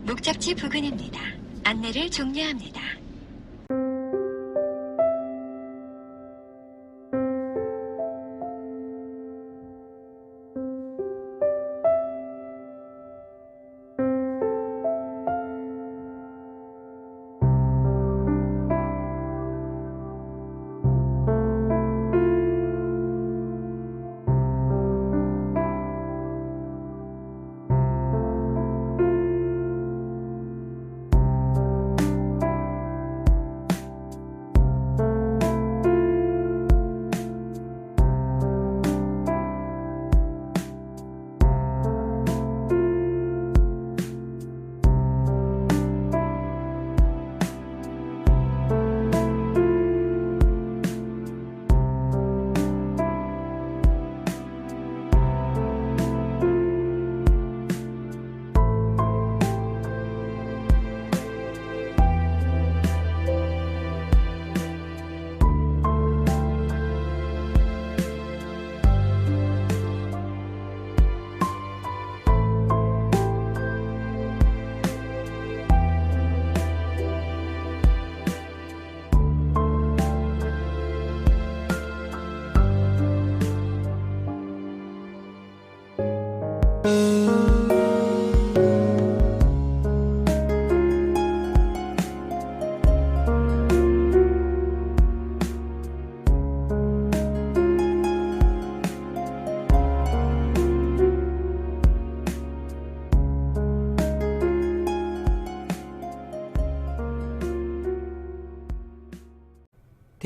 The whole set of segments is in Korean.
목적지 부근입니다. 안내를 종료합니다.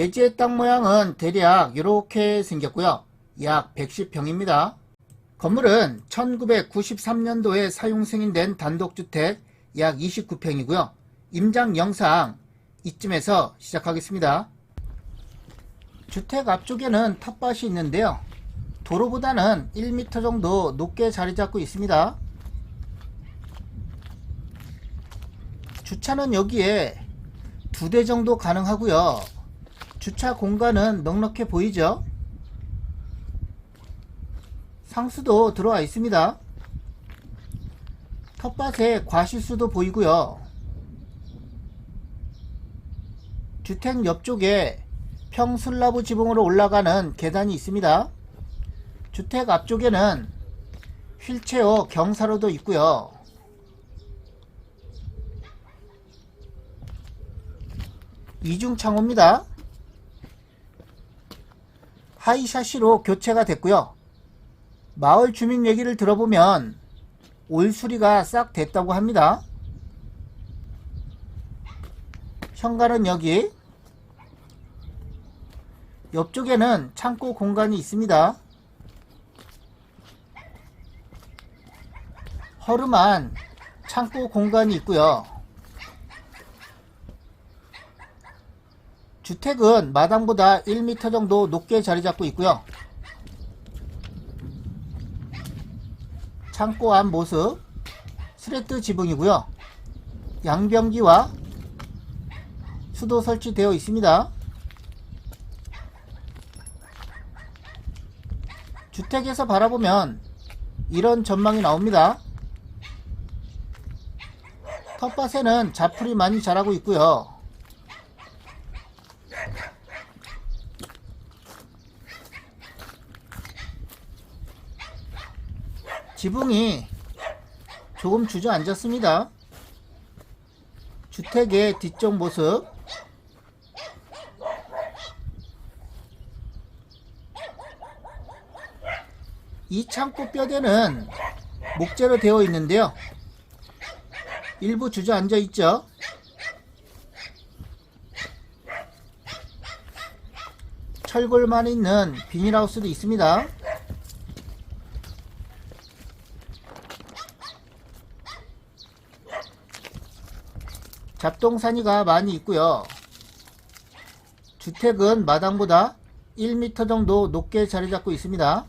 대지의 땅 모양은 대략 이렇게 생겼고요. 약 110평입니다. 건물은 1993년도에 사용 승인된 단독주택 약 29평이고요. 임장 영상 이쯤에서 시작하겠습니다. 주택 앞쪽에는 텃밭이 있는데요. 도로보다는 1m 정도 높게 자리 잡고 있습니다. 주차는 여기에 2대 정도 가능하고요. 주차 공간은 넉넉해 보이죠? 상수도 들어와 있습니다. 텃밭에 과실수도 보이고요. 주택 옆쪽에 평슬라브 지붕으로 올라가는 계단이 있습니다. 주택 앞쪽에는 휠체어 경사로도 있고요. 이중 창호입니다. 하이 샤시로 교체가 됐고요. 마을 주민 얘기를 들어보면 올 수리가 싹 됐다고 합니다. 현관은 여기, 옆쪽에는 창고 공간이 있습니다. 허름한 창고 공간이 있고요. 주택은 마당보다 1m 정도 높게 자리 잡고 있고요. 창고 안 모습, 스레트 지붕이고요. 양변기와 수도 설치되어 있습니다. 주택에서 바라보면 이런 전망이 나옵니다. 텃밭에는 잡풀이 많이 자라고 있고요. 지붕이 조금 주저앉았습니다. 주택의 뒤쪽 모습, 이 창고 뼈대는 목재로 되어 있는데요. 일부 주저앉아 있죠. 철골만 있는 비닐하우스도 있습니다. 잡동사니가 많이 있고요. 주택은 마당보다 1m 정도 높게 자리 잡고 있습니다.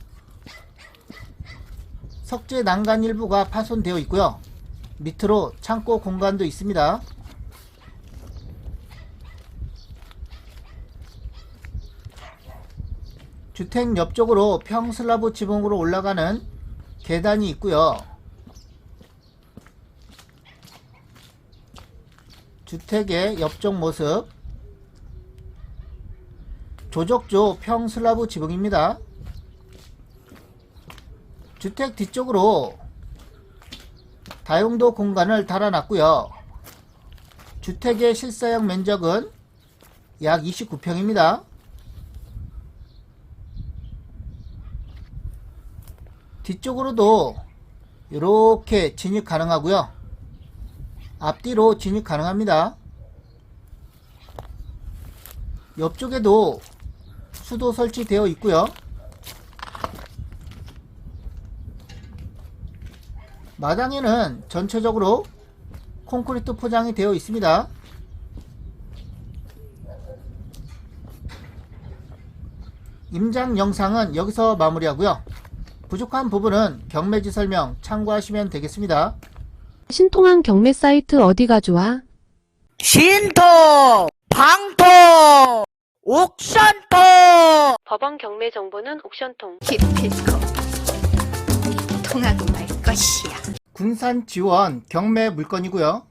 석재 난간 일부가 파손되어 있고요. 밑으로 창고 공간도 있습니다. 주택 옆쪽으로 평슬라브 지붕으로 올라가는 계단이 있고요. 주택의 옆쪽 모습. 조적조 평슬라브 지붕입니다. 주택 뒤쪽으로 다용도 공간을 달아놨고요. 주택의 실사용 면적은 약 29평입니다. 뒤쪽으로도 이렇게 진입 가능하고요. 앞뒤로 진입 가능합니다. 옆쪽에도 수도 설치되어 있고요. 마당에는 전체적으로 콘크리트 포장이 되어 있습니다. 임장 영상은 여기서 마무리하고요. 부족한 부분은 경매지 설명 참고하시면 되겠습니다. 신통한 경매 사이트 어디가 좋아? 신통, 방통, 옥션통. 법원 경매 정보는 옥션통. 기필코 통하고 말 것이야. 군산 지원 경매 물건이고요.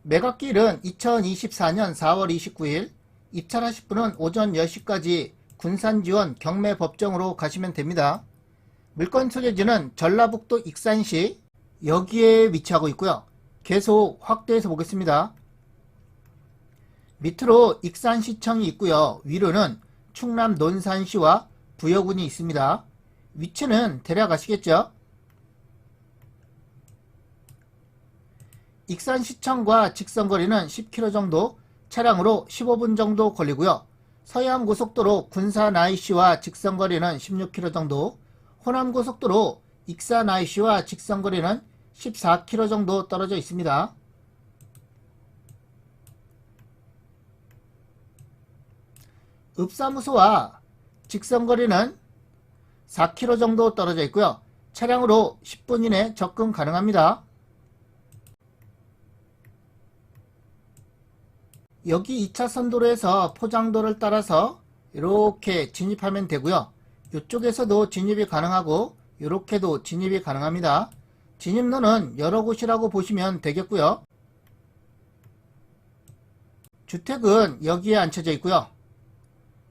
매각기일은 2024년 4월 29일, 입찰하실 분은 오전 10시까지 군산 지원 경매 법정으로 가시면 됩니다. 물건 소재지는 전라북도 익산시, 여기에 위치하고 있고요. 계속 확대해서 보겠습니다. 밑으로 익산시청이 있고요. 위로는 충남 논산시와 부여군이 있습니다. 위치는 대략 아시겠죠? 익산시청과 직선거리는 10km 정도, 차량으로 15분 정도 걸리고요. 서해안고속도로 군산 IC와 직선거리는 16km 정도, 호남고속도로 익산 IC와 직선거리는 14km 정도 떨어져 있습니다. 읍사무소와 직선거리는 4km 정도 떨어져 있고요. 차량으로 10분 이내 접근 가능합니다. 여기 2차선 도로에서 포장도를 따라서 이렇게 진입하면 되고요. 이쪽에서도 진입이 가능하고 이렇게도 진입이 가능합니다. 진입로는 여러 곳이라고 보시면 되겠고요. 주택은 여기에 앉혀져 있고요.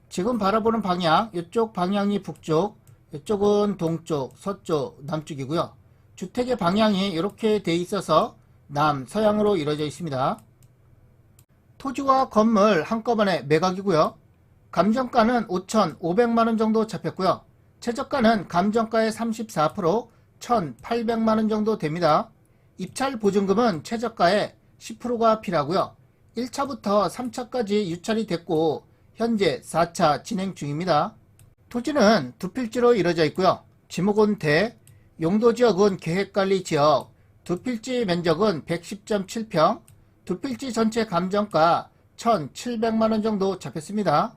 지금 바라보는 방향, 이쪽 방향이 북쪽, 이쪽은 동쪽, 서쪽, 남쪽이고요. 주택의 방향이 이렇게 돼 있어서 남서양으로 이루어져 있습니다. 토지와 건물 한꺼번에 매각이고요. 감정가는 5,500만원 정도 잡혔고요. 최저가는 감정가의 34%, 1,800만원 정도 됩니다. 입찰 보증금은 최저가의 10%가 필요하고요. 1차부터 3차까지 유찰이 됐고 현재 4차 진행 중입니다. 토지는 두 필지로 이루어져 있고요. 지목은 대, 용도지역은 계획관리지역, 두 필지 면적은 110.7평, 두 필지 전체 감정가 1,700만원 정도 잡혔습니다.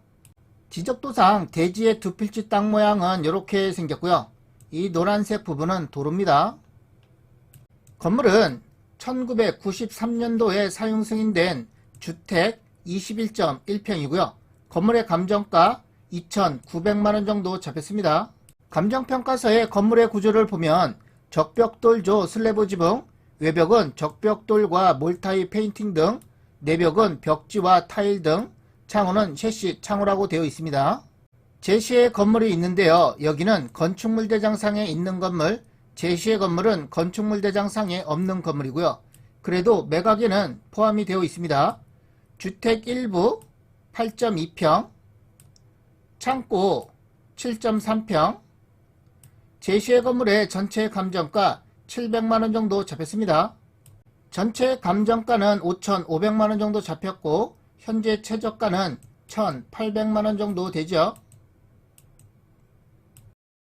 지적도상 대지의 두 필지 땅 모양은 이렇게 생겼고요. 이 노란색 부분은 도로입니다. 건물은 1993년도에 사용 승인된 주택 21.1평이고요. 건물의 감정가 2,900만원 정도 잡혔습니다. 감정평가서의 건물의 구조를 보면 적벽돌조 슬래브 지붕, 외벽은 적벽돌과 몰타이 페인팅 등, 내벽은 벽지와 타일 등, 창호는 셰시 창호라고 되어 있습니다. 제시의 건물이 있는데요. 여기는 건축물 대장상에 있는 건물, 제시의 건물은 건축물 대장상에 없는 건물이고요. 그래도 매각에는 포함이 되어 있습니다. 주택 일부 8.2평, 창고 7.3평, 제시의 건물의 전체 감정가 700만원 정도 잡혔습니다. 전체 감정가는 5,500만원 정도 잡혔고 현재 최저가는 1,800만원 정도 되죠.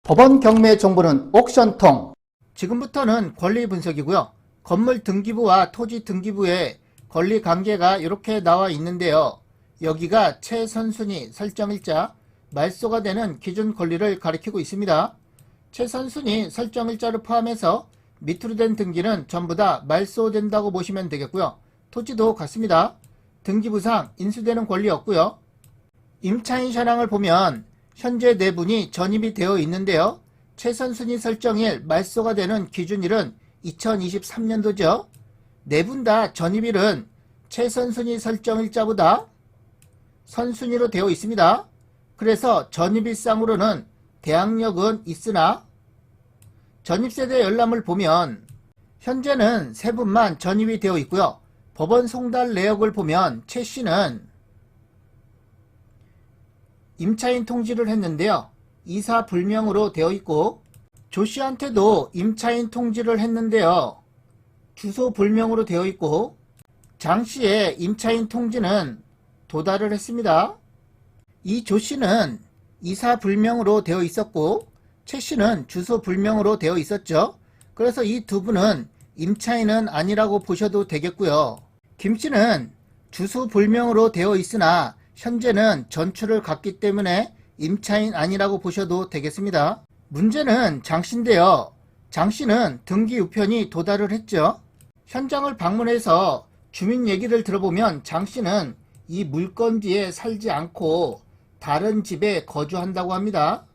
법원 경매 정보는 옥션통. 지금부터는 권리 분석이고요. 건물 등기부와 토지 등기부의 권리 관계가 이렇게 나와 있는데요. 여기가 최선순위 설정일자, 말소가 되는 기준 권리를 가리키고 있습니다. 최선순위 설정일자를 포함해서 밑으로 된 등기는 전부 다 말소된다고 보시면 되겠고요. 토지도 같습니다. 등기부상 인수되는 권리 없고요. 임차인 현황을 보면 현재 내분이 전입이 되어 있는데요. 최선순위 설정일 말소가 되는 기준일은 2023년도죠. 네 분 다 전입일은 최선순위 설정일자보다 선순위로 되어 있습니다. 그래서 전입일상으로는 대항력은 있으나 전입세대 열람을 보면 현재는 세 분만 전입이 되어 있고요. 법원 송달 내역을 보면 최 씨는 임차인 통지를 했는데요. 이사 불명으로 되어 있고 조 씨한테도 임차인 통지를 했는데요. 주소 불명으로 되어 있고 장 씨의 임차인 통지는 도달을 했습니다. 이 조 씨는 이사 불명으로 되어 있었고 최 씨는 주소 불명으로 되어 있었죠. 그래서 이 두 분은 임차인은 아니라고 보셔도 되겠고요. 김 씨는 주소 불명으로 되어 있으나 현재는 전출을 갔기 때문에 임차인 아니라고 보셔도 되겠습니다. 문제는 장 씨인데요. 장 씨는 등기 우편이 도달을 했죠. 현장을 방문해서 주민 얘기를 들어보면 장 씨는 이 물건지에 살지 않고 다른 집에 거주한다고 합니다.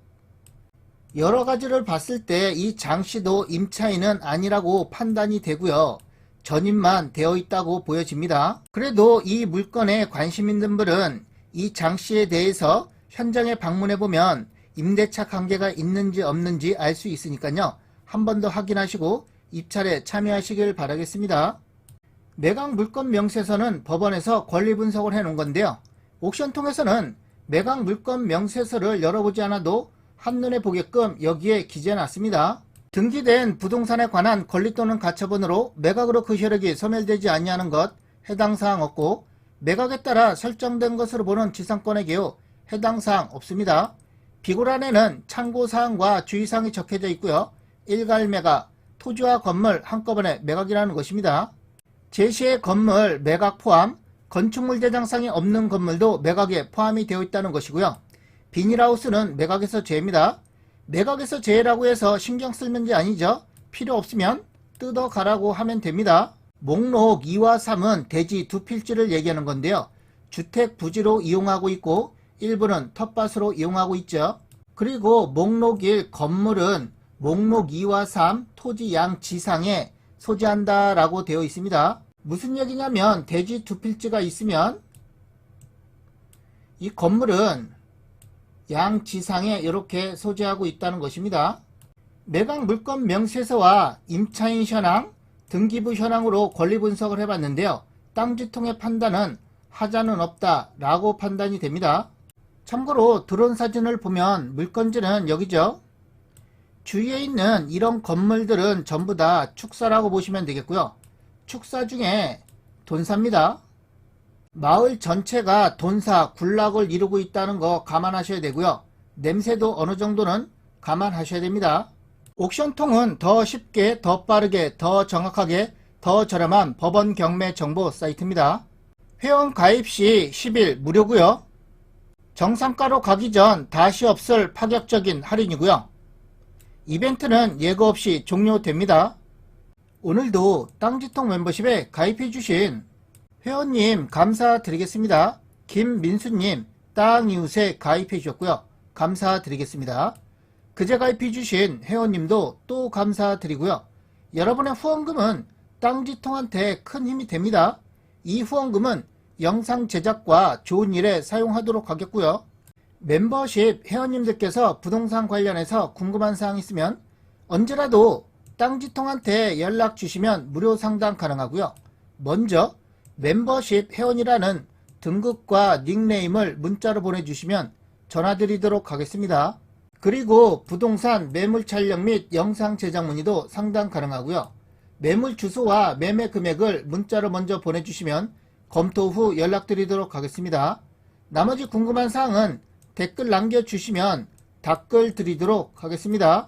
여러 가지를 봤을 때 이 장 씨도 임차인은 아니라고 판단이 되고요. 전입만 되어 있다고 보여집니다. 그래도 이 물건에 관심 있는 분은 이 장 씨에 대해서 현장에 방문해 보면 임대차 관계가 있는지 없는지 알 수 있으니까요. 한 번 더 확인하시고 입찰에 참여하시길 바라겠습니다. 매각 물건 명세서는 법원에서 권리 분석을 해 놓은 건데요. 옥션 통해서는 매각 물건 명세서를 열어보지 않아도 한눈에 보게끔 여기에 기재해 놨습니다. 등기된 부동산에 관한 권리 또는 가처분으로 매각으로 그 효력이 소멸되지 아니하는 것 해당 사항 없고 매각에 따라 설정된 것으로 보는 지상권의 경우 해당 사항 없습니다. 비고란에는 참고사항과 주의사항이 적혀져 있고요. 일괄 매각, 토지와 건물 한꺼번에 매각이라는 것입니다. 제시의 건물 매각 포함, 건축물 대장상이 없는 건물도 매각에 포함이 되어 있다는 것이고요. 비닐하우스는 매각에서 제외입니다. 매각에서 제외라고 해서 신경 쓸 문제 아니죠. 필요 없으면 뜯어가라고 하면 됩니다. 목록 2와 3은 대지 두 필지를 얘기하는 건데요. 주택 부지로 이용하고 있고 일부는 텃밭으로 이용하고 있죠. 그리고 목록 1 건물은 목록 2와 3 토지 양 지상에 소지한다 라고 되어 있습니다. 무슨 얘기냐면 대지 두 필지가 있으면 이 건물은 양 지상에 이렇게 소지하고 있다는 것입니다. 매각 물건 명세서와 임차인 현황, 등기부 현황으로 권리 분석을 해봤는데요. 땅지통의 판단은 하자는 없다 라고 판단이 됩니다. 참고로 드론 사진을 보면 물건지는 여기죠. 주위에 있는 이런 건물들은 전부 다 축사라고 보시면 되겠고요. 축사 중에 돈사입니다. 마을 전체가 돈사, 군락을 이루고 있다는 거 감안하셔야 되고요. 냄새도 어느 정도는 감안하셔야 됩니다. 옥션통은 더 쉽게, 더 빠르게, 더 정확하게, 더 저렴한 법원 경매 정보 사이트입니다. 회원 가입 시 10일 무료고요. 정상가로 가기 전 다시 없을 파격적인 할인이고요. 이벤트는 예고 없이 종료됩니다. 오늘도 땅지통 멤버십에 가입해 주신 회원님 감사드리겠습니다. 김민수님 땅이웃에 가입해 주셨고요. 감사드리겠습니다. 그제 가입해 주신 회원님도 또 감사드리고요. 여러분의 후원금은 땅지통한테 큰 힘이 됩니다. 이 후원금은 영상 제작과 좋은 일에 사용하도록 하겠고요. 멤버십 회원님들께서 부동산 관련해서 궁금한 사항 있으면 언제라도 땅지통한테 연락 주시면 무료 상담 가능하고요. 먼저 멤버십 회원이라는 등급과 닉네임을 문자로 보내주시면 전화드리도록 하겠습니다. 그리고 부동산 매물 촬영 및 영상 제작 문의도 상담 가능하고요. 매물 주소와 매매 금액을 문자로 먼저 보내주시면 검토 후 연락드리도록 하겠습니다. 나머지 궁금한 사항은 댓글 남겨주시면 답글 드리도록 하겠습니다.